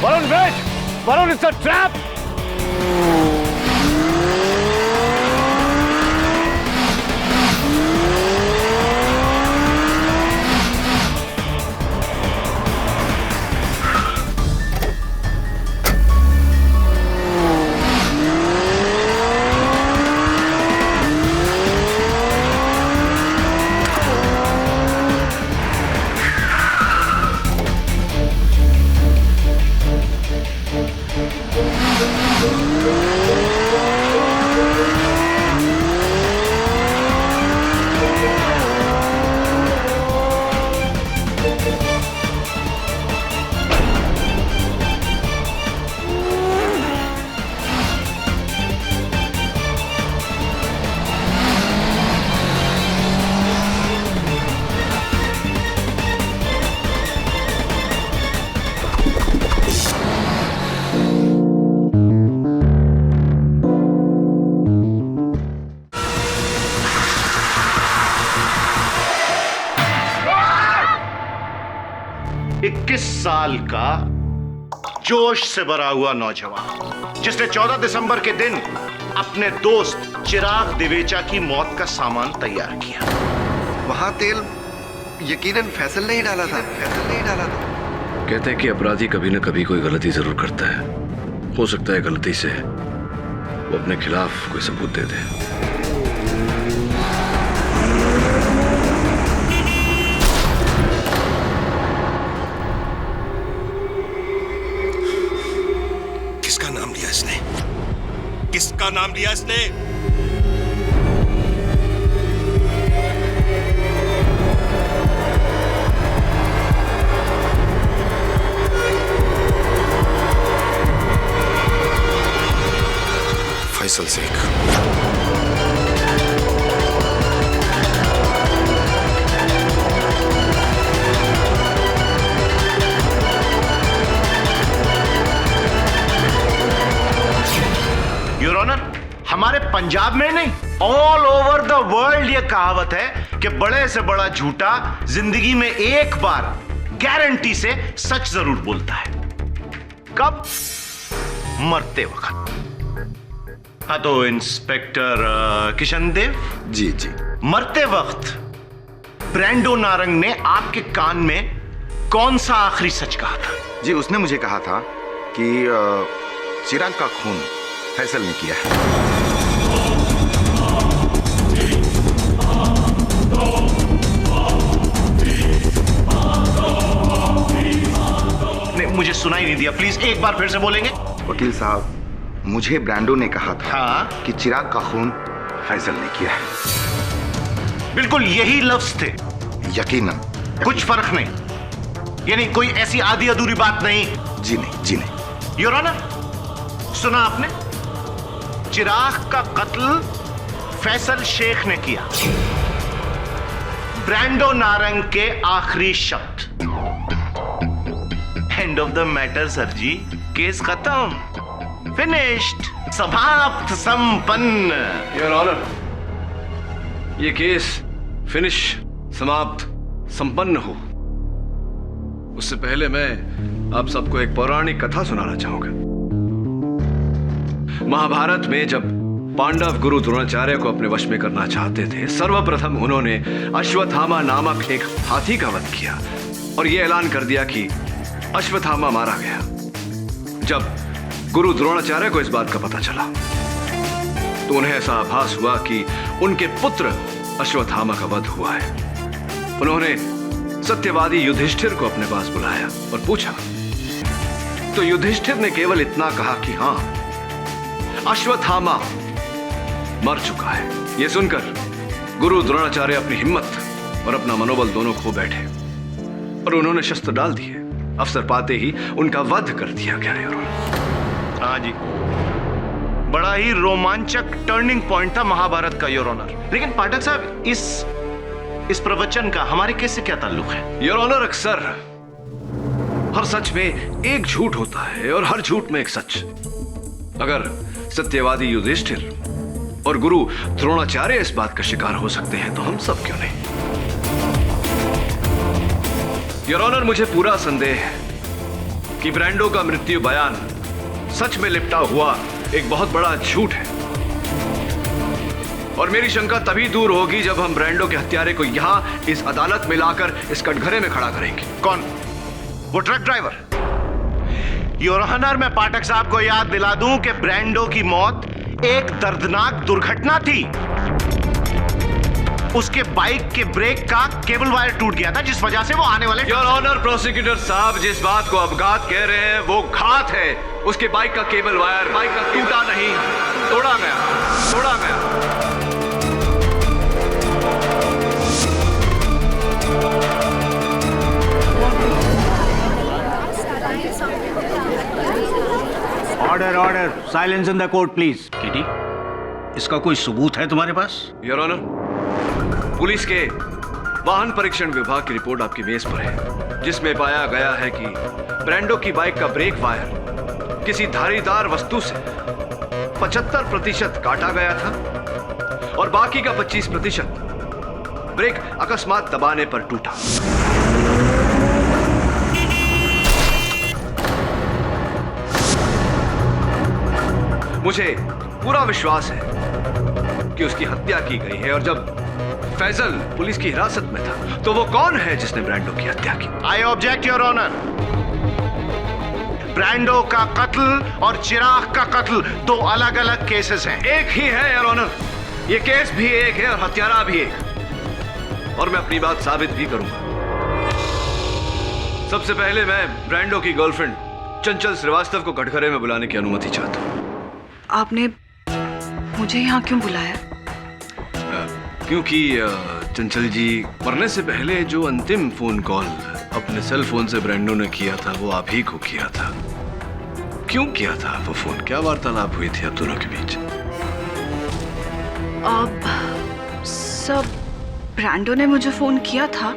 Varun, wait! Varun, it's a trap! साल का जोश से भरा हुआ नौजवान जिसने 14 दिसंबर के दिन अपने दोस्त चिराग दिवेचा की मौत का सामान तैयार किया। वहां तेल यकीनन फैसल ने ही डाला था। कहते हैं कि अपराधी कभी न कभी कोई गलती जरूर करता है। हो सकता है गलती से वो अपने खिलाफ कोई सबूत दे दे। किसका नाम लिया इसने? फैसल शेख। योर ऑनर, हमारे पंजाब में नहीं, ऑल ओवर द वर्ल्ड ये कहावत है कि बड़े से बड़ा झूठा जिंदगी में एक बार गारंटी से सच जरूर बोलता है। कब? मरते वक्त। हाँ तो इंस्पेक्टर किशन देव जी जी, मरते वक्त ब्रैंडो नारंग ने आपके कान में कौन सा आखिरी सच कहा था? जी उसने मुझे कहा था कि चिराग का खून फैसल ने किया है। नहीं, मुझे सुनाई नहीं दिया, प्लीज एक बार फिर से बोलेंगे? वकील साहब, मुझे ब्रैंडो ने कहा था हाँ? कि चिराग का खून फैसल ने किया है। बिल्कुल यही लफ्ज थे। यकीनन। कुछ फर्क नहीं, यानी कोई ऐसी आधी अधूरी बात नहीं? जी नहीं, जी नहीं। योर ऑनर, सुना आपने? चिराग का कत्ल फैसल शेख ने किया। ब्रैंडो नारंग के आखिरी शब्द। End of the matter sir ji, case खत्म, फिनिश्ड, समाप्त, संपन्न। योर ऑनर, ये केस फिनिश, समाप्त, संपन्न हो उससे पहले मैं आप सबको एक पौराणिक कथा सुनाना चाहूंगा। महाभारत में जब पांडव गुरु द्रोणाचार्य को अपने वश में करना चाहते थे, सर्वप्रथम उन्होंने अश्वत्थामा नामक एक हाथी का वध किया और यह ऐलान कर दिया कि अश्वत्थामा मारा गया। जब गुरु द्रोणाचार्य को इस बात का पता चला तो उन्हें ऐसा आभास हुआ कि उनके पुत्र अश्वत्थामा का वध हुआ है। उन्होंने सत्यवादी युधिष्ठिर को अपने पास बुलाया और पूछा, तो युधिष्ठिर ने केवल इतना कहा कि हां, अश्वत्थामा मर चुका है। यह सुनकर गुरु द्रोणाचार्य अपनी हिम्मत और अपना मनोबल दोनों खो बैठे और उन्होंने शस्त्र डाल दिए। अवसर पाते ही उनका वध कर दिया गया। हाँ जी, बड़ा ही रोमांचक टर्निंग पॉइंट था महाभारत का, योर ऑनर। लेकिन पाठक साहब, इस प्रवचन का हमारे केस से क्या ताल्लुक है? योर ऑनर, अक्सर हर सच में एक झूठ होता है और हर झूठ में एक सच। अगर सत्यवादी युधिष्ठिर और गुरु द्रोणाचार्य इस बात का शिकार हो सकते हैं तो हम सब क्यों नहीं? योर ऑनर, मुझे पूरा संदेह है कि ब्रांडो का मृत्यु बयान सच में लिपटा हुआ एक बहुत बड़ा झूठ है। और मेरी शंका तभी दूर होगी जब हम ब्रांडो के हत्यारे को यहां इस अदालत में लाकर इस कटघरे में खड़ा करेंगे। कौन? वो ट्रक ड्राइवर? योर ऑनर, मैं पाठक साहब को याद दिला दूं कि ब्रांडो की मौत एक दर्दनाक दुर्घटना थी। उसके बाइक के ब्रेक का केबल वायर टूट गया था, जिस वजह से वो आने वाले। योर ऑनर प्रोसिक्यूटर साहब, जिस बात को अपघात कह रहे हैं वो घात है। उसके बाइक का केबल वायर बाइक का टूटा नहीं, तोड़ा गया। Order silence in the court please. KT, इसका कोई सबूत है तुम्हारे पास? योर ऑनर, पुलिस के वाहन परीक्षण विभाग की रिपोर्ट आपकी मेज पर है, जिसमें पाया गया है कि ब्रांडो की बाइक का ब्रेक वायर किसी धारीदार वस्तु से 75% काटा गया था और बाकी का 25% ब्रेक अकस्मात दबाने पर टूटा। मुझे पूरा विश्वास है कि उसकी हत्या की गई है। और जब फैजल पुलिस की हिरासत में था तो वो कौन है जिसने ब्रांडो की हत्या की? I object your honour. Brando का कत्ल और चिराग का कत्ल दो अलग अलग केसेस हैं। एक ही है योर ऑनर, ये केस भी एक है और हत्यारा भी एक, और मैं अपनी बात साबित भी करूंगा। सबसे पहले मैं ब्रांडो की गर्लफ्रेंड चंचल श्रीवास्तव को कटघरे में बुलाने की अनुमति चाहता हूं। आपने मुझे यहाँ क्यों बुलाया? क्योंकि चंचल जी, मरने से पहले जो अंतिम फोन कॉल अपने सेल फोन से ब्रांडो ने किया था वो आप ही को किया था। क्यों किया था वो फोन? क्या वार्तालाप हुई थी आप दोनों के बीच? सब ब्रांडो ने मुझे फोन किया था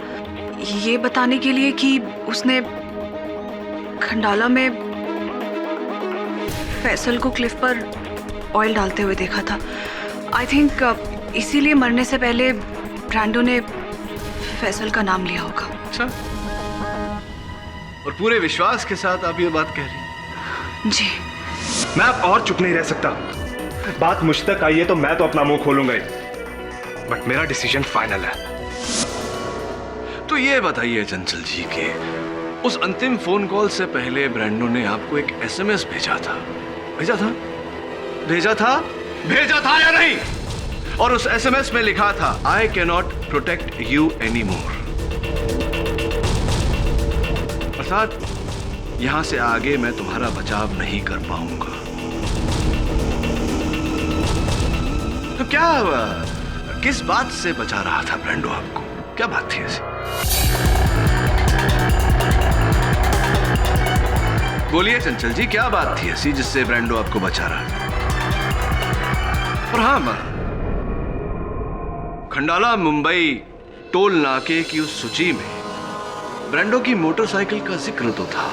ये बताने के लिए कि उसने खंडाला में फैसल को क्लिफ पर ऑयल डालते हुए देखा था। आई थिंक इसीलिए मरने से पहले ब्रांडो ने फैसल का नाम लिया होगा। अच्छा, और पूरे विश्वास के साथ आप ये बात कह रही हैं? जी। मैं अब और चुप नहीं रह सकता। बात मुझ तक आई है तो मैं तो अपना मुंह खोलूंगा ही, बट मेरा डिसीजन फाइनल है। तो ये बताइए चंचल जी के उस अंतिम फोन कॉल से पहले ब्रांडो ने आपको एक एसएमएस भेजा था या नहीं? और उस एसएमएस में लिखा था, I can not protect you any more. अर्थात यहां से आगे मैं तुम्हारा बचाव नहीं कर पाऊंगा। तो क्या किस बात से बचा रहा था ब्रांडो आपको? क्या बात थी ऐसी? बोलिए चंचल जी, क्या बात थी ऐसी जिससे ब्रांडो आपको बचा रहा था? और हाँ, खंडाला मुंबई टोल नाके की उस सूची में ब्रांडो की मोटरसाइकिल का जिक्र तो था,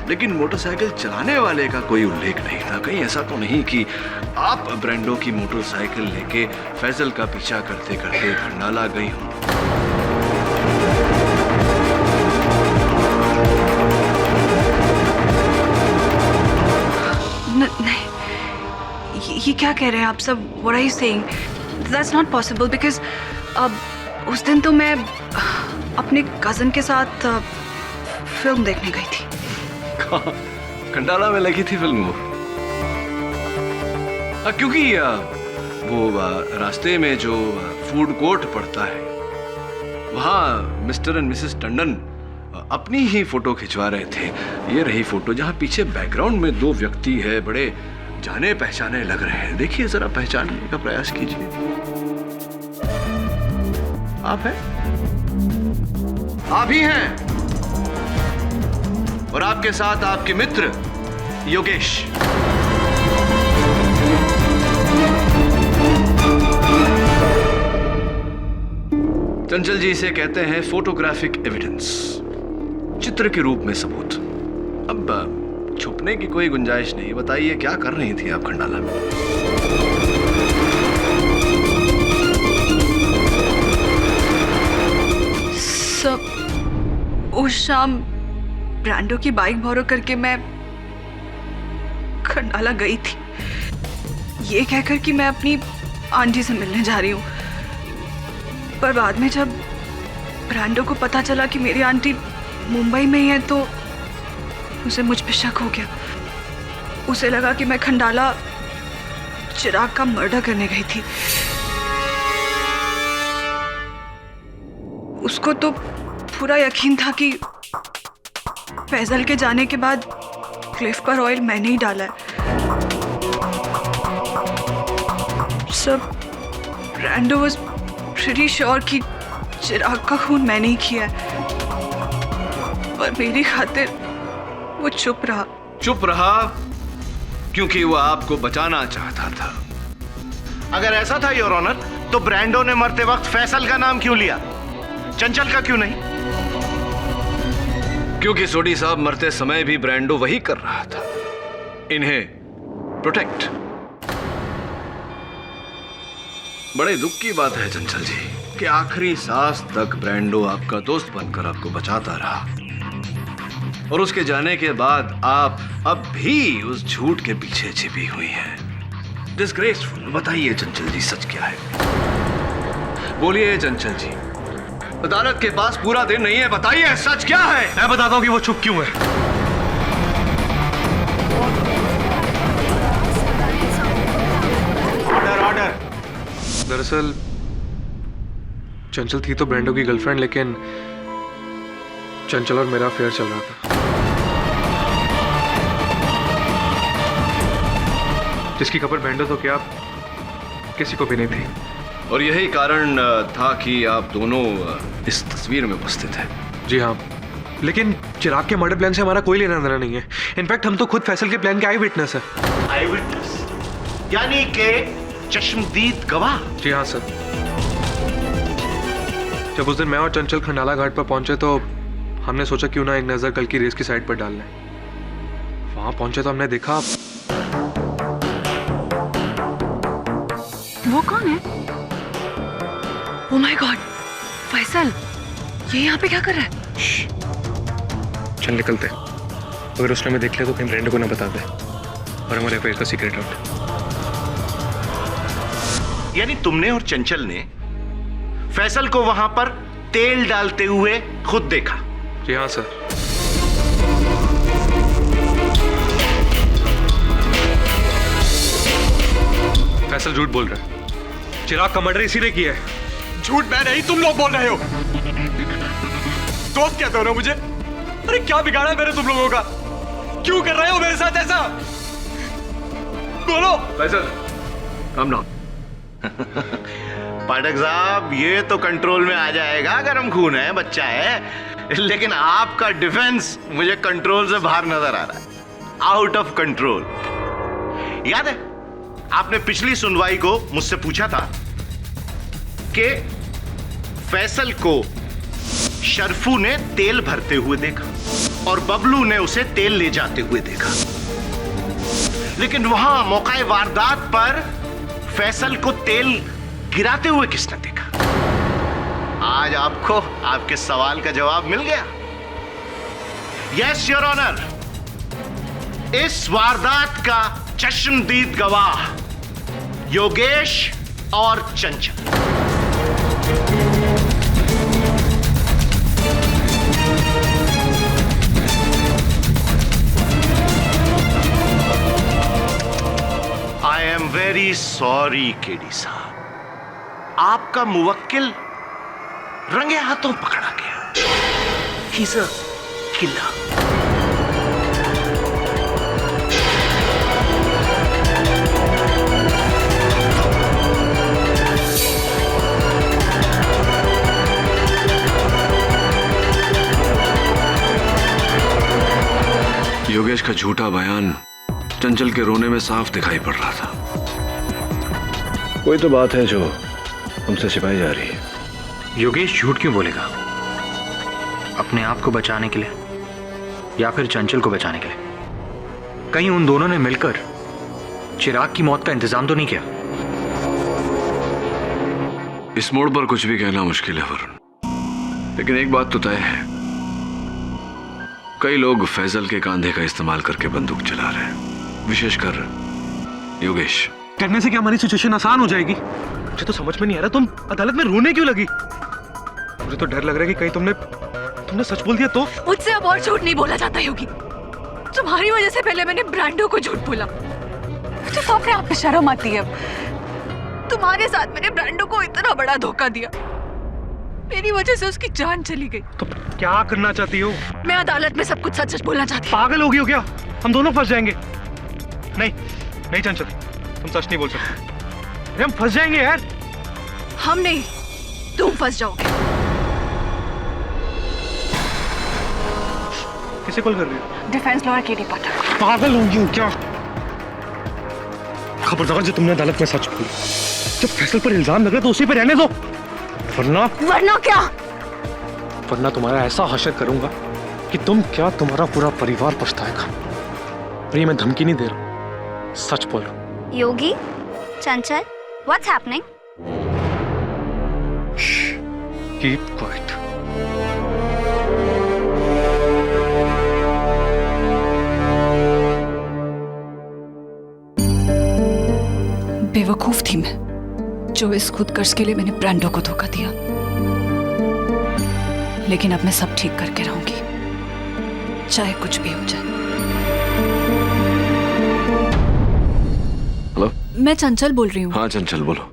लेकिन मोटरसाइकिल चलाने वाले का कोई उल्लेख नहीं था। कहीं ऐसा तो नहीं कि आप ब्रांडो की मोटरसाइकिल लेके फैजल का पीछा करते करते खंडाला गई हो? नहीं, ये क्या कह रहे हैं आप सब? What are you saying? That's not possible because उस दिन तो मैं अपने कजन के साथ फिल्म देखने गई थी। खंडाला में लगी थी फिल्म वो? क्योंकि वो रास्ते में जो फूड कोर्ट पड़ता है वहां मिस्टर एंड मिसेस टंडन अपनी ही फोटो खिंचवा रहे थे। ये रही फोटो जहां पीछे बैकग्राउंड में दो व्यक्ति है, बड़े जाने पहचाने लग रहे हैं। देखिए जरा, पहचानने का प्रयास कीजिए। आप हैं? आप ही हैं। और आपके साथ आपके मित्र योगेश। चंचल जी इसे कहते हैं फोटोग्राफिक एविडेंस, चित्र के रूप में सबूत। अब छुपने की कोई गुंजाइश नहीं। बताइए क्या कर रही थी आप खंडाला में? सब शाम ब्रांडो की बाइक बोरो करके मैं खंडाला गई थी, ये कहकर कि मैं अपनी आंटी से मिलने जा रही हूँ। पर बाद में जब ब्रांडो को पता चला कि मेरी आंटी मुंबई में ही है तो उसे मुझ पे शक हो गया। उसे लगा कि मैं खंडाला चिराग का मर्डर करने गई थी। उसको तो पूरा यकीन था कि फैजल के जाने के बाद क्लिफ पर ऑयल मैंने ही डाला है। सब ब्रांडो वाज प्रीटी श्योर कि चिराग का खून मैंने ही किया है, पर मेरी खातिर वो चुप रहा। चुप रहा क्योंकि वो आपको बचाना चाहता था। अगर ऐसा था योर ऑनर, तो ब्रांडो ने मरते वक्त फैसल का नाम क्यों लिया, चंचल का क्यों नहीं? क्योंकि सोडी साहब मरते समय भी ब्रांडो वही कर रहा था, इन्हें प्रोटेक्ट। बड़े दुख की बात है चंचल जी कि आखिरी सांस तक ब्रांडो आपका दोस्त बनकर आपको बचाता रहा, और उसके जाने के बाद आप अब भी उस झूठ के पीछे छिपी हुई हैं। डिस्ग्रेसफुल। बताइए चंचल जी, सच क्या है? बोलिए चंचल जी, अदालत के पास पूरा दिन नहीं है, बताइए सच क्या है? मैं बताता हूँ कि वो चुप क्यों है। Order order. दरअसल चंचल थी तो ब्रांडो की गर्लफ्रेंड, लेकिन चंचल और मेरा अफेयर चल रहा था, जिसकी खबर ब्रांडो तो क्या किसी को भी नहीं थी। और यही कारण था कि आप दोनों इस तस्वीर में उपस्थित हैं। जी हाँ, लेकिन चिराग के मर्डर प्लान से हमारा कोई लेना देना नहीं है। इनफैक्ट हम तो खुद फैसल के प्लान के आई विटनेस है। आई विटनेस यानी के चश्मदीद गवाह? जी हाँ सर। जब उस दिन मैं और चंचल खंडाला घाट पर पहुंचे तो हमने सोचा क्यों ना एक नजर कल की रेस की साइड पर डाल लें। वहां पहुंचे तो हमने देखा। वो कौन है? ओह माय गॉड, फैसल, ये यहाँ पे क्या कर रहा है? चल निकलते, अगर उसने हमें देख लिया तो कहीं ब्रांडो को ना बता दे और हमारे अफेयर का सीक्रेट आउट। यानी तुमने और चंचल ने फैसल को वहां पर तेल डालते हुए खुद देखा? जी हाँ सर। फैसल झूठ बोल रहा है। चिराग का मर्डर इसी ने किया है। झूठ मैं नहीं, तुम लोग बोल रहे हो। दोस्त कहते हो ना मुझे? अरे क्या बिगाड़ा मैंने तुम लोगों का? क्यों कर रहे हो मेरे साथ ऐसा? बोलो। Faisal, calm down. पाठक साहब, ये तो कंट्रोल में आ जाएगा, गर्म खून है, बच्चा है, लेकिन आपका डिफेंस मुझे कंट्रोल से बाहर नजर आ रहा है, आउट ऑफ कंट्रोल। याद है आपने पिछली सुनवाई को मुझसे पूछा था कि फैसल को शर्फू ने तेल भरते हुए देखा और बबलू ने उसे तेल ले जाते हुए देखा, लेकिन वहां मौके वारदात पर फैसल को तेल गिराते हुए किसने देखा? आज आपको आपके सवाल का जवाब मिल गया। यस योर ऑनर, इस वारदात का चश्मदीद गवाह योगेश और चंचल। I am very sorry KD साहब, आपका मुवक्किल रंगे हाथों पकड़ा गया। He's a killer. योगेश का झूठा बयान चंचल के रोने में साफ दिखाई पड़ रहा था। कोई तो बात है जो हमसे छिपाई जा रही है। योगेश झूठ क्यों बोलेगा? अपने आप को बचाने के लिए या फिर चंचल को बचाने के लिए? कहीं उन दोनों ने मिलकर चिराग की मौत का इंतजाम तो नहीं किया? इस मोड़ पर कुछ भी कहना मुश्किल है वरुण, लेकिन एक बात तो तय है, कई लोग फैजल के कांधे का इस्तेमाल करके बंदूक चला रहे हैं, विशेषकर योगेश। करने से क्या हमारी सिचुएशन आसान हो जाएगी? मुझे तो समझ में नहीं आ रहा, तुम अदालत में रोने क्यों लगी? मुझे तो डर लग रहा है कि कहीं तुमने सच बोल दिया तो। मुझसे अब और झूठ नहीं बोला जाता योगी। तुम्हारी वजह से पहले मैंने ब्रांडो को झूठ बोला, मुझे तो अपने आप पे शर्म आती है। तुम्हारे साथ मैंने ब्रांडो को इतना बड़ा धोखा दिया, मेरी वजह से उसकी जान चली गई। तो क्या करना चाहती हो? मैं अदालत में सब कुछ सच सच बोलना चाहती हूँ। पागल होगी हो क्या? हम दोनों फंस जाएंगे। नहीं नहीं चंचल, तुम सच नहीं बोल सकते। अरे हम फंस जाएंगे यार। हम नहीं, तुम फंस जाओगे। किसे कॉल कर रही हो? डिफेंस लॉयर केडी पाठक। पागल होगी हो क्या? खबरदार जो तुमने अदालत में सच बोला, जब फैसल पर इल्जाम लग रहा तो उसी पे रहने दो, वरना क्या? वरना तुम्हारा ऐसा हशर करूंगा कि तुम क्या तुम्हारा पूरा परिवार पछताएगा। और ये मैं धमकी नहीं दे रहा, सच बोल रहा हूं। योगी, चंचल, व्हाट्स हैपनिंग? Keep quiet. बेवकूफ थी मैं, जो इस खुदगर्ज के लिए मैंने ब्रांडो को धोखा दिया। लेकिन अब मैं सब ठीक करके रहूंगी, चाहे कुछ भी हो जाए। हेलो, मैं चंचल बोल रही हूँ। हाँ चंचल बोलो।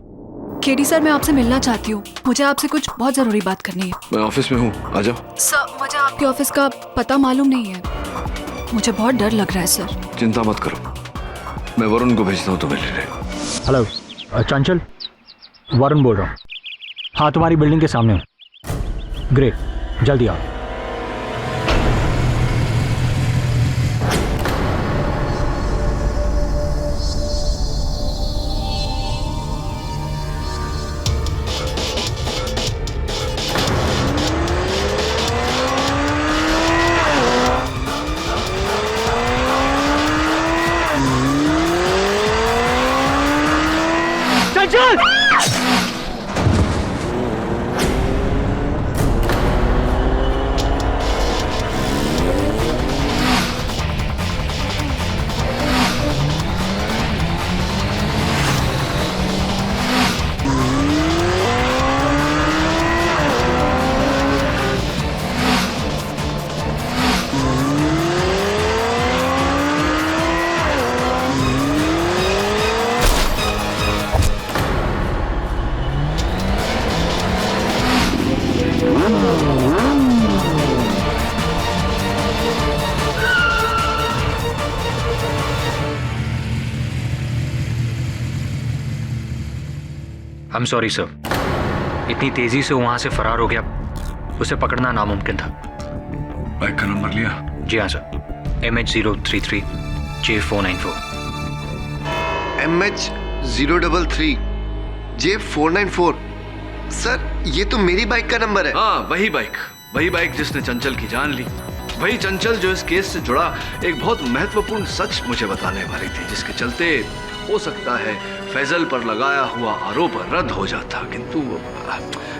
केडी सर, मैं आपसे मिलना चाहती हूँ। मुझे आपसे कुछ बहुत जरूरी बात करनी है। मैं ऑफिस में हूँ, आ जाओ। सर, मुझे आपके ऑफिस का पता मालूम नहीं है, मुझे बहुत डर लग रहा है सर। चिंता मत करो, मैं वरुण को भेजता हूँ तुम्हें लेने। हेलो चंचल, वरुण बोल रहा हूँ। हाँ, तुम्हारी बिल्डिंग के सामने हूँ। ग्रेट, जल्दी आओ। I'm sorry sir, इतनी तेजी से वहां से फरार हो गया, उसे पकड़ना नामुमकिन था। बाइक का नंबर लिया? जी हाँ sir, MH033 J494। MH033 J494। Sir, ये तो मेरी बाइक का नंबर है। हाँ, वही बाइक जिसने चंचल की जान ली, वही चंचल जो इस केस से जुड़ा एक बहुत महत्वपूर्ण सच मुझे बताने वाली थी, जिसके चलते हो सकता है फैजल पर लगाया हुआ आरोप रद्द हो जाता। किंतु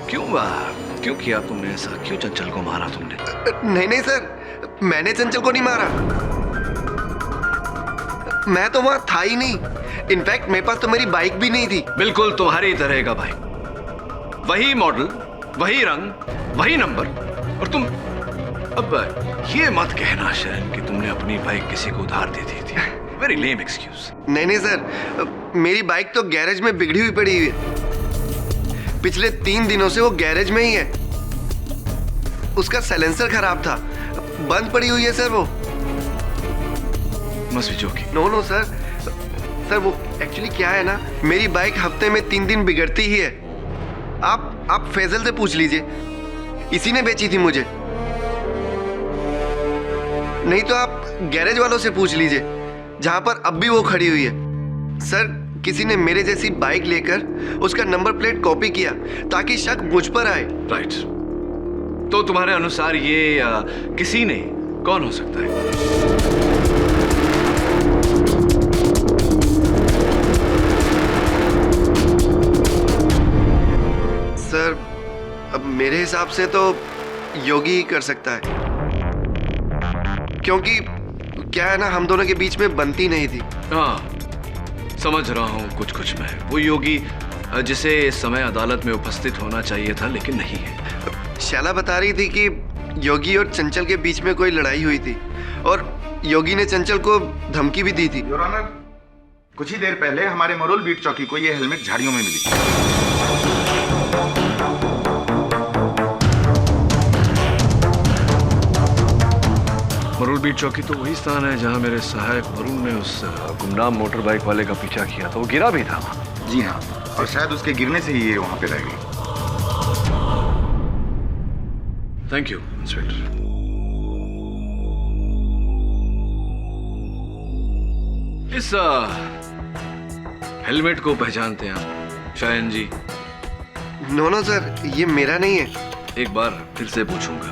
क्यों किया तुमने ऐसा? क्यों चंचल को मारा तुमने? नहीं सर, मैंने चंचल को नहीं मारा। मैं तो वहां था ही नहीं। इनफैक्ट मेरे पास तो मेरी बाइक भी नहीं थी। बिल्कुल तुम्हारी तरह का बाइक, वही मॉडल, वही रंग, वही नंबर। और तुम अब ये मत कहना शरण कि तुमने अपनी बाइक किसी को उधार दे दी थी। Very lame excuse. नहीं सर, मेरी बाइक तो गैरेज में बिगड़ी हुई पड़ी हुई है। पिछले 3 दिनों से वो गैरेज में ही है। उसका साइलेंसर खराब था, बंद पड़ी हुई है सर वो। Must be joking. No sir, वो एक्चुअली क्या है ना, मेरी बाइक हफ्ते में 3 दिन बिगड़ती ही है। आप फैजल से पूछ लीजिए, इसी ने बेची थी मुझे। नहीं तो आप गैरेज वालों से पूछ लीजिए, जहां पर अब भी वो खड़ी हुई है। सर, किसी ने मेरे जैसी बाइक लेकर उसका नंबर प्लेट कॉपी किया ताकि शक मुझ पर आए। राइट। तो तुम्हारे अनुसार ये किसी ने कौन हो सकता है? सर, अब मेरे हिसाब से तो योगी ही कर सकता है। क्योंकि क्या है ना, हम दोनों के बीच में बनती नहीं थी। हाँ, समझ रहा हूँ कुछ कुछ मैं। वो योगी जिसे इस समय अदालत में उपस्थित होना चाहिए था लेकिन नहीं है। शैला बता रही थी कि योगी और चंचल के बीच में कोई लड़ाई हुई थी और योगी ने चंचल को धमकी भी दी थी। योर ऑनर, कुछ ही देर पहले हमारे मरोल बीट चौकी को ये हेलमेट झाड़ियों में मिली। मरुल बीट चौकी तो वही स्थान है जहां मेरे सहायक वरुण ने उस गुमनाम मोटर बाइक वाले का पीछा किया था। वो गिरा भी था। जी हाँ, और शायद उसके गिरने से ही ये वहां पे रह गई। Thank you inspector. इस हेलमेट को पहचानते हैं आप शायन जी? नो सर, ये मेरा नहीं है। एक बार फिर से पूछूंगा,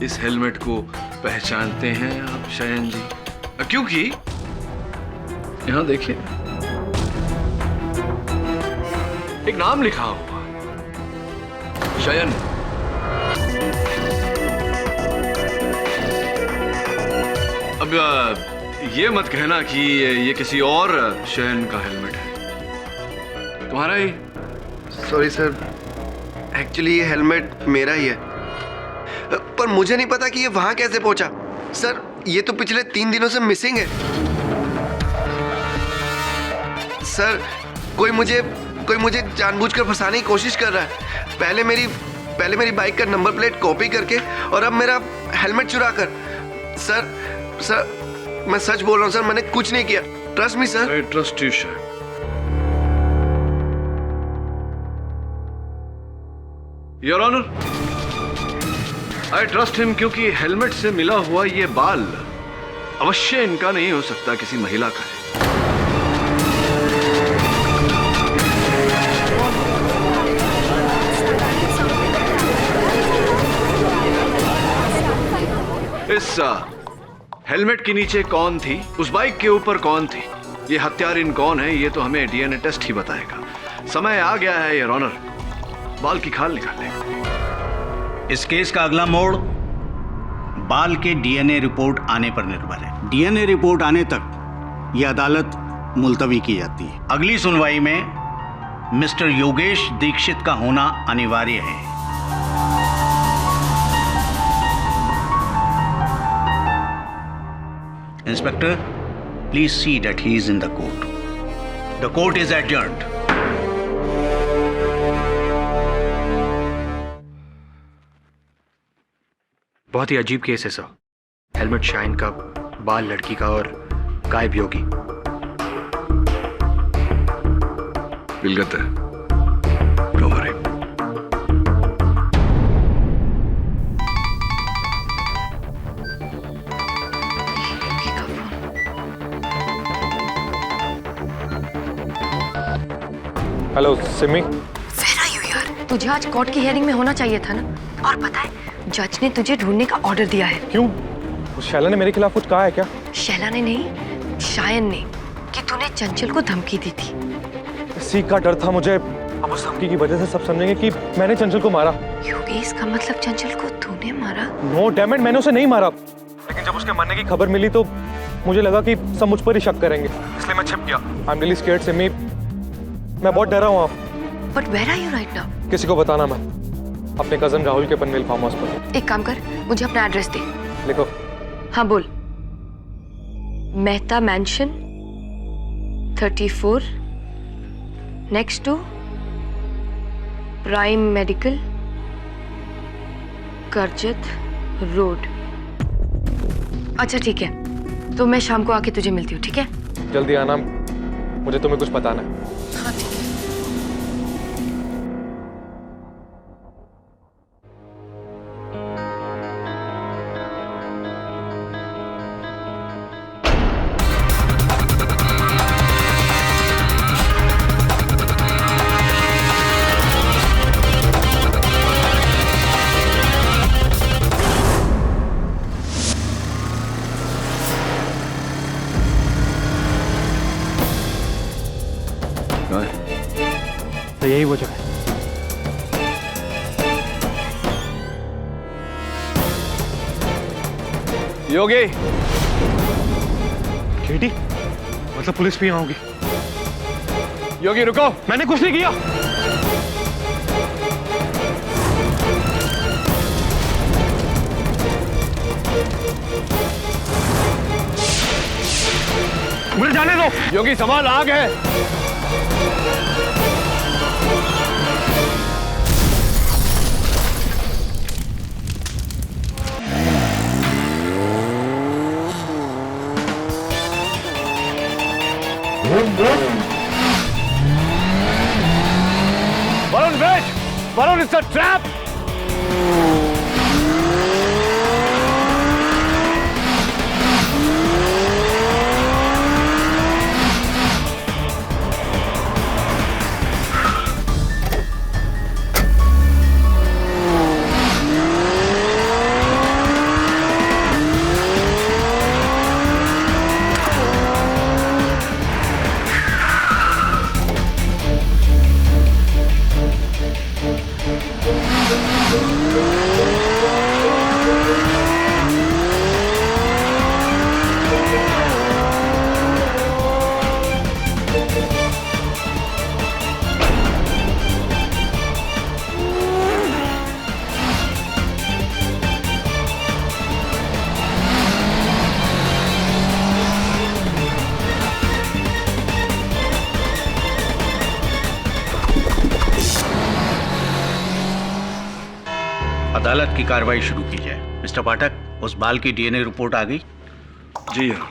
इस हेलमेट को पहचानते हैं आप शायन जी? क्योंकि यहां देखिए एक नाम लिखा हुआ, शयन। अब ये मत कहना कि ये किसी और शयन का हेलमेट है, तुम्हारा ही? सॉरी सर, एक्चुअली ये हेलमेट मेरा ही है, पर मुझे नहीं पता कि ये वहां कैसे पहुंचा। सर, ये तो पिछले 3 दिनों से मिसिंग है। सर, कोई मुझे जानबूझकर फंसाने की कोशिश कर रहा है। पहले मेरी बाइक का नंबर प्लेट कॉपी करके और अब मेरा हेलमेट चुरा कर। सर, मैं सच बोल रहा हूँ सर, मैंने कुछ नहीं किया। Trust me sir. I trust you Shayan. Your honour, I trust him क्योंकि हेलमेट से मिला हुआ ये बाल अवश्य इनका नहीं हो सकता, किसी महिला का है। इस हेलमेट के नीचे कौन थी, उस बाइक के ऊपर कौन थी, ये हत्यारिन कौन है, ये तो हमें डीएनए टेस्ट ही बताएगा। समय आ गया है योर ऑनर, बाल की खाल निकालने का। इस केस का अगला मोड़ बाल के डीएनए रिपोर्ट आने पर निर्भर है। डीएनए रिपोर्ट आने तक यह अदालत मुलतवी की जाती है। अगली सुनवाई में मिस्टर योगेश दीक्षित का होना अनिवार्य है। Inspector, please see that he is in the court. The court is adjourned. बहुत ही अजीब केस है सर। हेलमेट शाइन का, बाल लड़की का और गायब योगी। विलगत है। Don't worry. हेलो सिमी। यार, तुझे आज कोर्ट की हियरिंग में होना चाहिए था ना। और पता है, जज ने तुझे ढूंढने का ऑर्डर दिया है। क्यों? शैला ने मेरे खिलाफ कुछ कहा है क्या? शैला ने नहीं, शायन ने, कि तूने चंचल को धमकी दी थी। इसी का डर था मुझे। अब उस धमकी की वजह से सब समझेंगे कि मैंने चंचल को मारा। योगेश का मतलब चंचल को तूने मारा? नो डैम इट, मैंने उसे नहीं मारा। लेकिन जब उसके मरने की खबर मिली तो मुझे लगा कि सब मुझ पर ही शक करेंगे, इसलिए मैं छिप गया। I am really scared Simi, मैं बहुत डरा हूँ। But where are you right now? किसी को बताना मैं अपने कजन राहुल के पनवेल फार्म हाउस पर। एक काम कर, मुझे अपना एड्रेस दे। लिखो। हाँ बोल। Mehta mansion 34 next to prime medical Karjat road. अच्छा ठीक है, तो मैं शाम को आके तुझे मिलती हूँ, ठीक है? जल्दी आना, मुझे तुम्हें कुछ बताना है। हाँ ठीक है। तो यही वो जगह है। योगी। केटी, मतलब पुलिस भी यहाँ होगी? योगी रुको। मैंने कुछ नहीं किया। मुझे जाने दो। योगी सवाल आग है। Varun, wait! Varun, it's a trap! अदालत की कार्रवाई शुरू की जाए। मिस्टर पाठक, उस बाल की डीएनए रिपोर्ट आ गई? जी हाँ।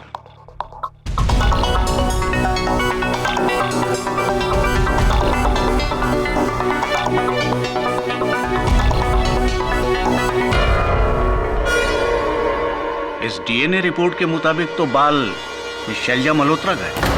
इस डीएनए रिपोर्ट के मुताबिक तो बाल शैलजा मल्होत्रा का है।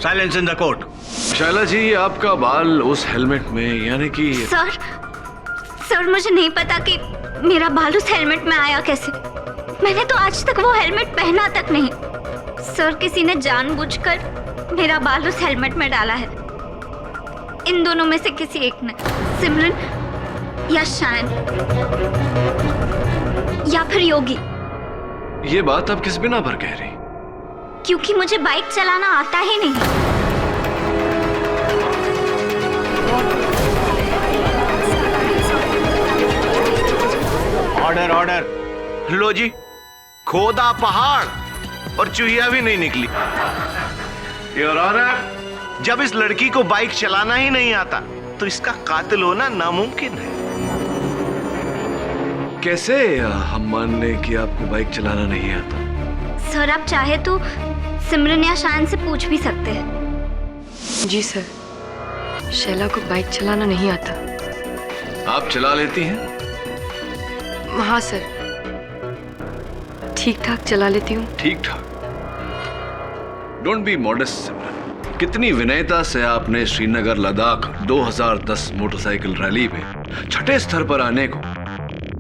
Silence in the court. Shaila ji, आपका बाल उस हेलमेट में, यानी कि सर मुझे नहीं पता कि मेरा बाल उस हेलमेट में आया कैसे। मैंने तो आज तक वो हेलमेट पहना तक नहीं। सर, किसी ने जानबूझकर मेरा बाल उस हेलमेट में डाला है। इन दोनों में से किसी एक ने, सिमरन या शायन या फिर योगी। ये बात आप किस बिना पर कह रही? क्योंकि मुझे बाइक चलाना आता ही नहीं। Order order. लो जी, खोदा पहाड़ और चूहिया भी नहीं निकली। योर ऑनर, जब इस लड़की को बाइक चलाना ही नहीं आता तो इसका कातिल होना नामुमकिन है। कैसे हम मान लें कि आपको बाइक चलाना नहीं आता? सर, आप चाहे तो सिमरन या शान से पूछ भी सकते हैं। जी सर, शैला को बाइक चलाना नहीं आता। आप चला लेती हैं? हाँ सर, ठीक ठाक चला लेती हूँ। ठीक ठाक? डोंट बी मॉडेस्ट सिमरन। कितनी विनयता से आपने श्रीनगर लद्दाख 2010 मोटरसाइकिल रैली में छठे स्तर पर आने को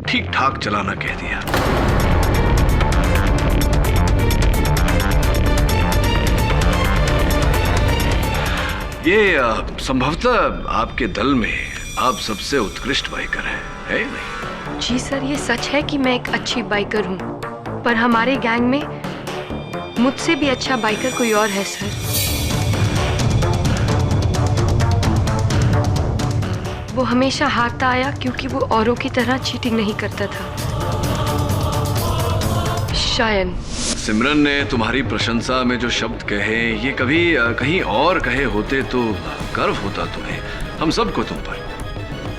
ठीक ठाक चलाना कह दिया। ये संभवतः आपके दल में आप सबसे उत्कृष्ट बाइकर हैं, है नहीं? जी सर, ये सच है कि मैं एक अच्छी बाइकर हूँ, पर हमारे गैंग में मुझसे भी अच्छा बाइकर कोई और है सर। वो हमेशा हारता आया क्योंकि वो औरों की तरह चीटिंग नहीं करता था। शायन। सिमरन ने तुम्हारी प्रशंसा में जो शब्द कहे, ये कभी कहीं और कहे होते तो गर्व होता तुम्हें, हम सबको तुम पर।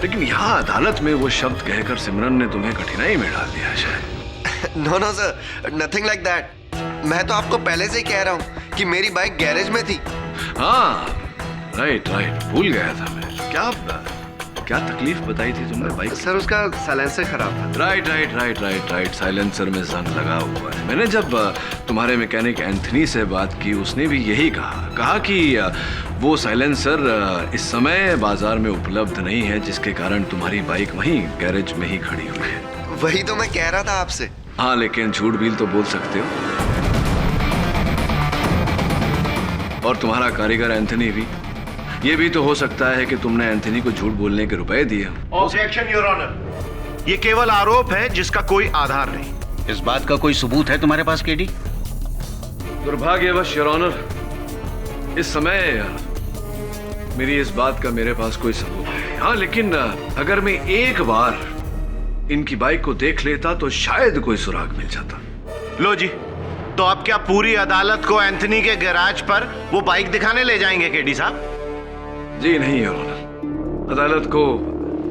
लेकिन यहाँ अदालत में वो शब्द कहकर सिमरन ने तुम्हें कठिनाई में डाल दिया शायद। No no sir, nothing like that. मैं तो आपको पहले से ही कह रहा हूँ कि मेरी बाइक गैरेज में थी। हाँ, राइट राइट, भूल गया था मैं। क्या तकलीफ बताई थी तुमने बाइक? सर, उसका साइलेंसर खराब था। Right right right right right, silencer में जंग लगा हुआ है। मैंने जब तुम्हारे मैकेनिक एंथनी से बात की, उसने भी यही कहा कि वो साइलेंसर इस समय बाजार में उपलब्ध नहीं है, जिसके कारण तुम्हारी बाइक वहीं गैरेज में ही खड़ी हुई है। वही तो मैं कह रहा था आपसे। हाँ, लेकिन झूठ भी तो बोल सकते हो। और तुम्हारा कारीगर एंथनी भी ये भी तो हो सकता है कि तुमने एंथनी को झूठ बोलने के रुपए दिए। ऑब्जेक्शन योर ऑनर, ये केवल आरोप है जिसका कोई आधार नहीं। इस बात का कोई सबूत है तुम्हारे पास केडी? दुर्भाग्यवश योर ऑनर, इस समय मेरी इस बात का मेरे पास कोई सबूत है। हाँ, लेकिन अगर मैं एक बार इनकी बाइक को देख लेता तो शायद कोई सुराग मिल जाता। लो जी, तो अब क्या पूरी अदालत को एंथनी के गैराज पर वो बाइक दिखाने ले जाएंगे केडी साहब? जी नहीं योर ऑनर, अदालत को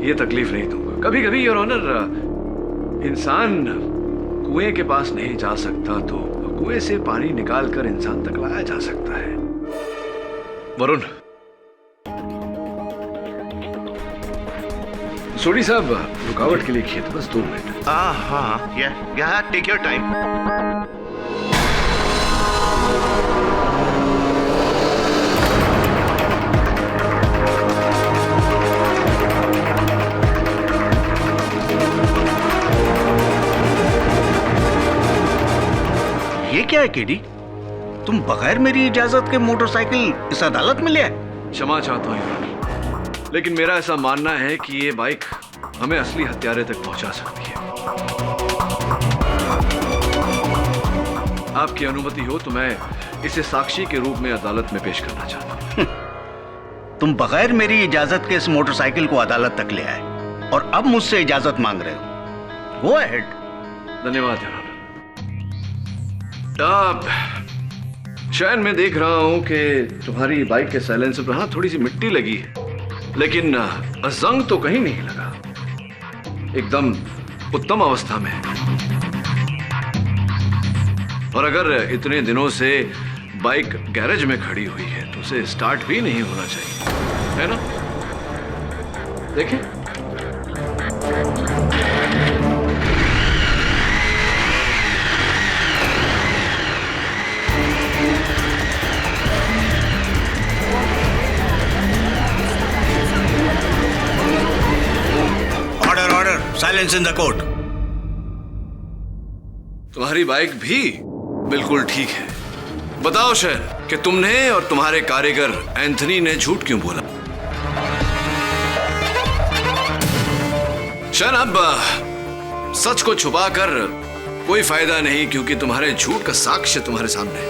ये तकलीफ नहीं दूंगा। कभी कभी योर ऑनर, इंसान कुएं के पास नहीं जा सकता तो कुएं से पानी निकालकर इंसान तक लाया जा सकता है। वरुण, सोडी साहब, रुकावट के लिए खेत, बस 2 मिनट। हाँ, या टेक योर टाइम। ये क्या है केडी? तुम बगैर मेरी इजाजत के मोटरसाइकिल इस अदालत में ले आए? क्षमा चाहता हूँ योर ऑनर, लेकिन मेरा ऐसा मानना है कि ये बाइक हमें असली हत्यारे तक पहुंचा सकती है। आपकी अनुमति हो तो मैं इसे साक्षी के रूप में अदालत में पेश करना चाहता हूं। तुम बगैर मेरी इजाजत के इस मोटरसाइकिल को अदालत तक ले आए और अब मुझसे इजाजत मांग रहे हो। Go ahead. धन्यवाद योर ऑनर। शायद मैं देख रहा हूं कि तुम्हारी बाइक के साइलेंसर पर थोड़ी सी मिट्टी लगी है, लेकिन जंग तो कहीं नहीं लगा, एकदम उत्तम अवस्था में है। और अगर इतने दिनों से बाइक गैरेज में खड़ी हुई है तो उसे स्टार्ट भी नहीं होना चाहिए, है ना? देखें। Silence in the court. तुम्हारी बाइक भी बिल्कुल ठीक है। बताओ शहर कि तुमने और तुम्हारे कारीगर एंथनी ने झूठ क्यों बोला? शहर, अब सच को छुपाकर कोई फायदा नहीं, क्योंकि तुम्हारे झूठ का साक्ष्य तुम्हारे सामने है।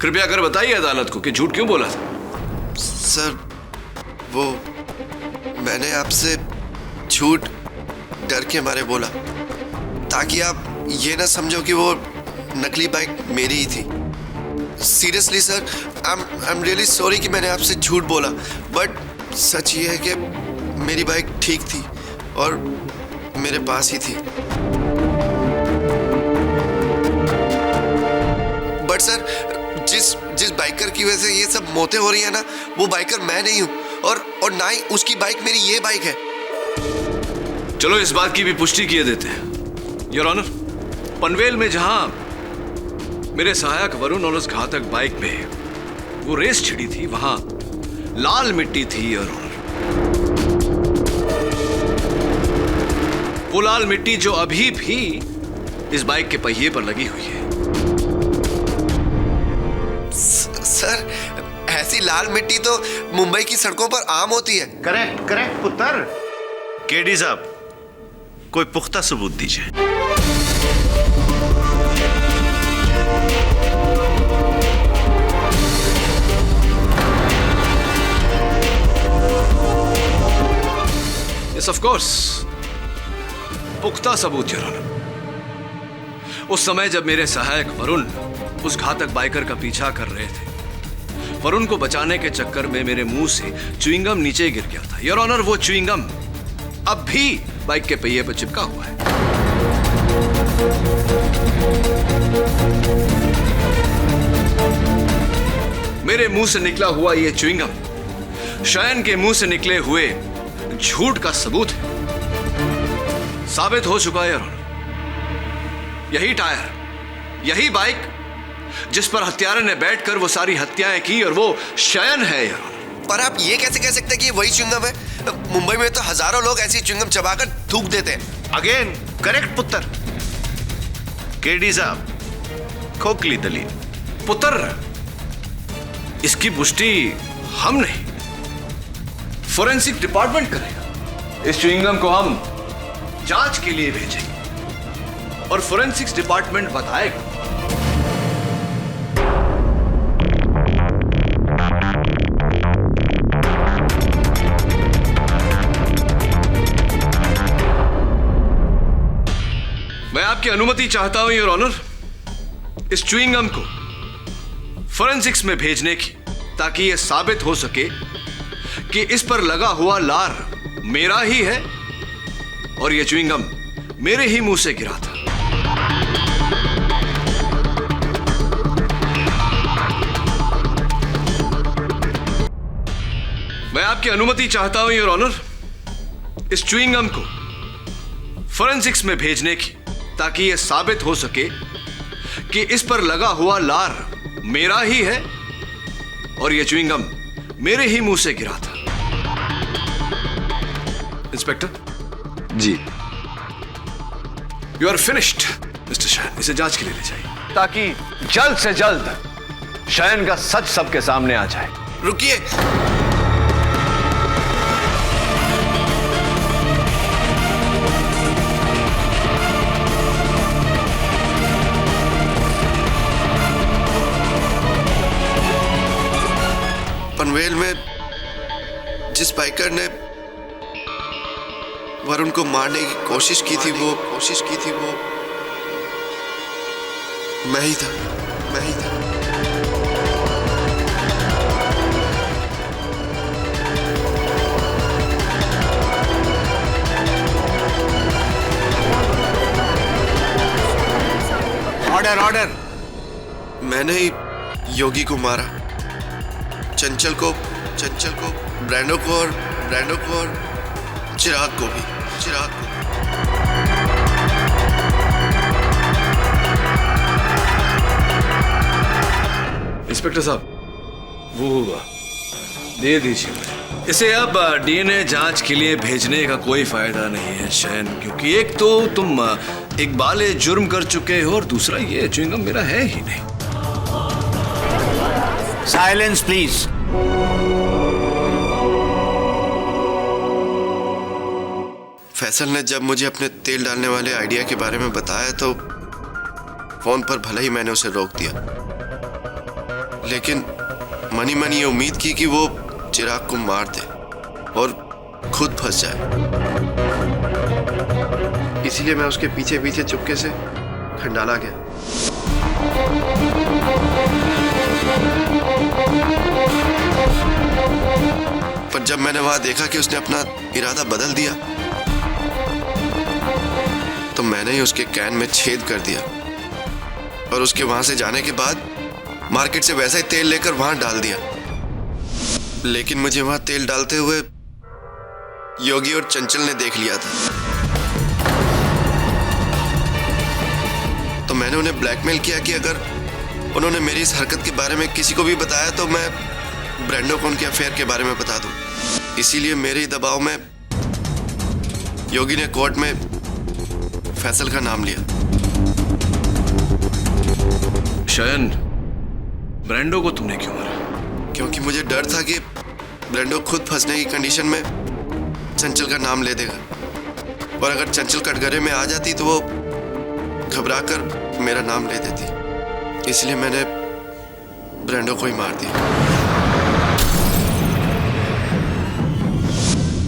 कृपया कर बताइए अदालत को कि झूठ क्यों बोला था। सर, वो मैंने आपसे झूठ डर के मारे बोला, ताकि आप ये ना समझो कि वो नकली बाइक मेरी ही थी। Seriously sir, I am really sorry कि मैंने आपसे झूठ बोला, बट सच ये है कि मेरी बाइक ठीक थी और मेरे पास ही थी। बट सर, जिस बाइकर की वजह से ये सब मौतें हो रही है ना, वो बाइकर मैं नहीं हूं, और ना ही उसकी बाइक मेरी ये बाइक है। चलो इस बात की भी पुष्टि किए देते हैं योर ऑनर। पनवेल में जहां मेरे सहायक वरुण और उस घातक बाइक पे वो रेस छिड़ी थी, वहां लाल मिट्टी थी योर ऑनर। वो लाल मिट्टी जो अभी भी इस बाइक के पहिए पर लगी हुई है। सर, ऐसी लाल मिट्टी तो मुंबई की सड़कों पर आम होती है। करेक्ट पुत्र। केडी साहब, कोई पुख्ता सबूत दीजिए। यस ऑफ कोर्स, पुख्ता सबूत योर ऑनर। उस समय जब मेरे सहायक वरुण उस घातक बाइकर का पीछा कर रहे थे, वरुण को बचाने के चक्कर में मेरे मुंह से च्युइंगम नीचे गिर गया था योर ऑनर। वो च्युइंगम अब भी बाइक के पहिए पर चिपका हुआ है। मेरे मुंह से निकला हुआ ये च्युइंगम शयन के मुंह से निकले हुए झूठ का सबूत है। साबित हो चुका है योर ऑनर। यही टायर, यही बाइक जिस पर हत्यारे ने बैठकर वो सारी हत्याएं की, और वो शयन है यार। पर आप ये कैसे कह सकते हैं कि वही च्युइंगम है? मुंबई में तो हजारों लोग ऐसी च्युइंगम चबाकर थूक देते हैं। अगेन करेक्ट पुत्र। केडी साहब, खोखली दलील। पुत्र, इसकी पुष्टि हम नहीं, फोरेंसिक डिपार्टमेंट करेगा। इस च्युइंगम को हम जांच के लिए भेजेंगे और फोरेंसिक्स डिपार्टमेंट बताएगा। मैं आपकी अनुमति चाहता हूं योर ऑनर, इस च्युइंगम को फोरेंसिक्स में भेजने की, ताकि यह साबित हो सके कि इस पर लगा हुआ लार मेरा ही है और यह च्युइंगम मेरे ही मुंह से गिरा था। मैं आपकी अनुमति चाहता हूं योर ऑनर, इस च्युइंगम को फोरेंसिक्स में भेजने की, ताकि यह साबित हो सके कि इस पर लगा हुआ लार मेरा ही है और यह च्युइंगम मेरे ही मुंह से गिरा था। Inspector ji. You are finished mister Shayan. इसे जांच के लिए ले जाइए, ताकि जल्द से जल्द शयन का सच सबके सामने आ जाए। रुकिए। पनवेल में जिस बाइकर ने वरुण को मारने की कोशिश की थी वो मैं ही था। Order order. मैंने ही योगी को मारा, चंचल को, ब्रैंडो को और चिराग को भी। इंस्पेक्टर साहब, वो दे दीजिए मुझे। इसे अब डीएनए जांच के लिए भेजने का कोई फायदा नहीं है शयन, क्योंकि एक तो तुम इकबाल जुर्म कर चुके हो और दूसरा ये च्युइंगम मेरा है ही नहीं। Silence please. फैसल ने जब मुझे अपने तेल डालने वाले आइडिया के बारे में बताया तो फोन पर भले ही मैंने उसे रोक दिया, लेकिन मनी ये उम्मीद की कि वो चिराग को मार दे और खुद फंस जाए। इसीलिए मैं उसके पीछे पीछे चुपके से खंडाला गया। पर जब मैंने वहां देखा कि उसने अपना इरादा बदल दिया तो मैंने ही उसके कैन में छेद कर दिया और उसके वहां से जाने के बाद मार्केट से वैसा ही तेल लेकर वहां डाल दिया। लेकिन मुझे वहां तेल डालते हुए योगी और चंचल ने देख लिया था, तो मैंने उन्हें ब्लैकमेल किया कि अगर उन्होंने मेरी इस हरकत के बारे में किसी को भी बताया तो मैं ब्रैंडो को उनके अफेयर के बारे में बता दूं। इसीलिए मेरे ही दबाव में योगी ने कोर्ट में फैसल का नाम लिया। शयन, ब्रैंडो को तुमने क्यों मारा? क्योंकि मुझे डर था कि ब्रैंडो खुद फंसने की कंडीशन में चंचल का नाम ले देगा और अगर चंचल कटघरे में आ जाती तो वो घबराकर मेरा नाम ले देती। इसलिए मैंने ब्रैंडो को ही मार दिया।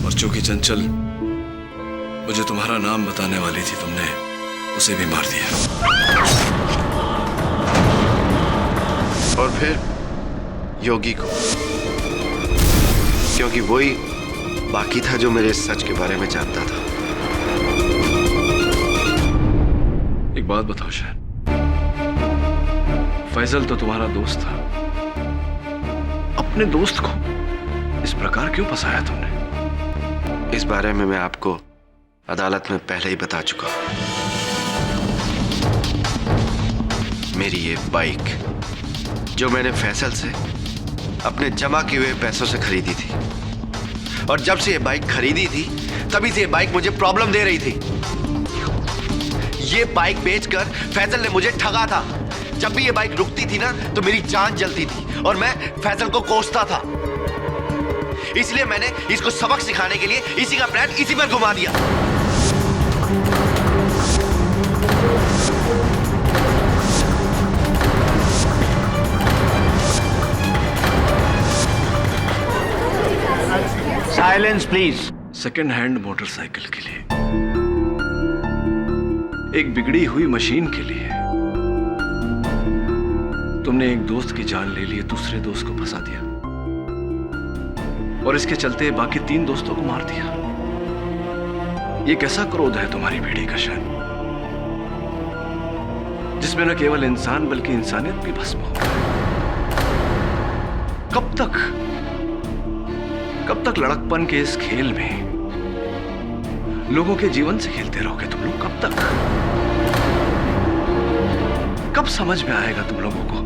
और चूंकि चंचल मुझे तुम्हारा नाम बताने वाली थी, तुमने उसे भी मार दिया। और फिर योगी को, क्योंकि वही बाकी था जो मेरे सच के बारे में जानता था। एक बात बताओ शयन, फैजल तो तुम्हारा दोस्त था, अपने दोस्त को इस प्रकार क्यों फंसाया तुमने? इस बारे में मैं आपको अदालत में पहले ही बता चुका। मेरी ये बाइक जो मैंने फैसल से अपने जमा किए हुए पैसों से खरीदी थी, और जब से ये बाइक खरीदी थी तभी से ये बाइक मुझे प्रॉब्लम दे रही थी। ये बाइक बेचकर फैसल ने मुझे ठगा था, जब भी ये बाइक रुकती थी ना तो मेरी जान जलती थी और मैं फैजल को कोसता था। इसलिए मैंने इसको सबक सिखाने के लिए इसी का प्लान इसी पर घुमा दिया। Silence please. Second hand motorcycle के लिए, एक बिगड़ी हुई मशीन के लिए तुमने एक दोस्त की जान ले ली, दूसरे दोस्त को फंसा दिया और इसके चलते बाकी 3 दोस्तों को मार दिया। ये कैसा क्रोध है तुम्हारी बेटी का शान, जिसमें न केवल इंसान बल्कि इंसानियत भी भस्म हो गई। कब तक लड़कपन के इस खेल में लोगों के जीवन से खेलते रहोगे तुम लोग? कब तक? कब समझ में आएगा तुम लोगों को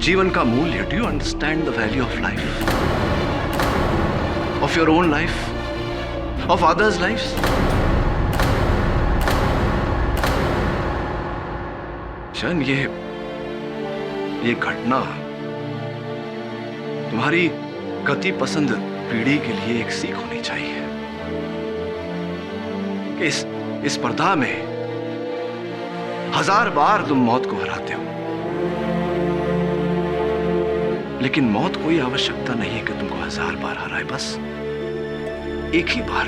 जीवन का मूल्य? Do you understand the value of life, of your own life, of others life? शन, ये घटना तुम्हारी गति पसंद पीढ़ी के लिए एक सीख होनी चाहिए कि इस स्पर्धा में 1000 बार तुम मौत को हराते हो, लेकिन मौत कोई आवश्यकता नहीं है कि तुमको 1000 बार हराए, बस एक ही बार,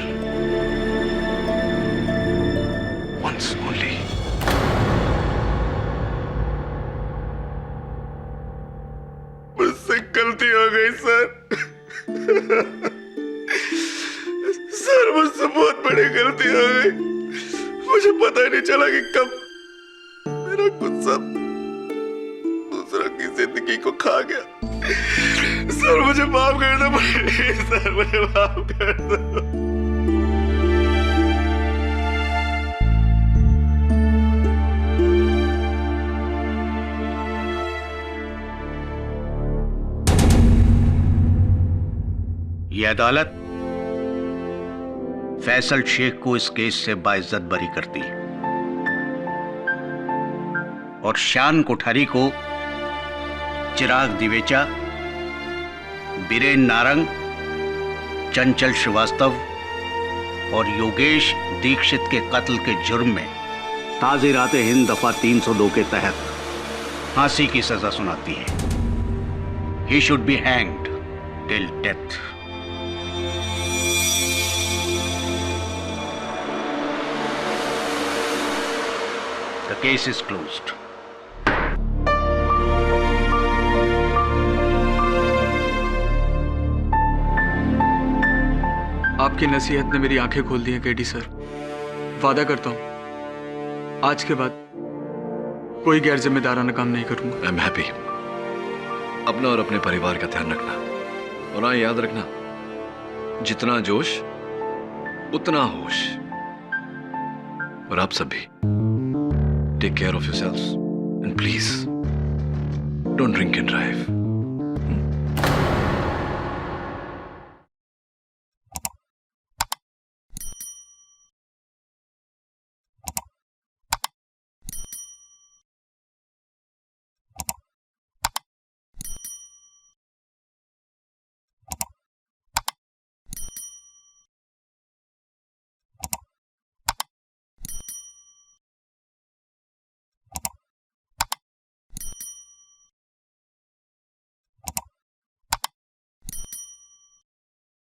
once only। मुझसे गलती हो गई सर। सर, मुझसे बहुत बड़ी गलती हो गई। मुझे पता ही नहीं चला कि कब मेरा गुस्सा दूसरा की जिंदगी को खा गया। सर, मुझे माफ कर दो। सर, मुझे माफ कर दो। यह अदालत फैसल शेख को इस केस से बाइज्जत बरी करती है और शान कोठारी को चिराग दिवेचा, बीरेन नारंग, चंचल श्रीवास्तव और योगेश दीक्षित के कत्ल के जुर्म में ताज़ीरात हिंद दफा 302 के तहत फांसी की सजा सुनाती है। He should be hanged till death. The case is closed. आपकी नसीहत ने मेरी आंखें खोल दी हैं केडी सर। वादा करता हूं आज के बाद कोई गैर जिम्मेदाराना काम नहीं करूंगा। I am happy. अपना और अपने परिवार का ध्यान रखना, और हाँ, याद रखना, जितना जोश उतना होश। और आप सब भी take care of yourselves and please don't drink and drive.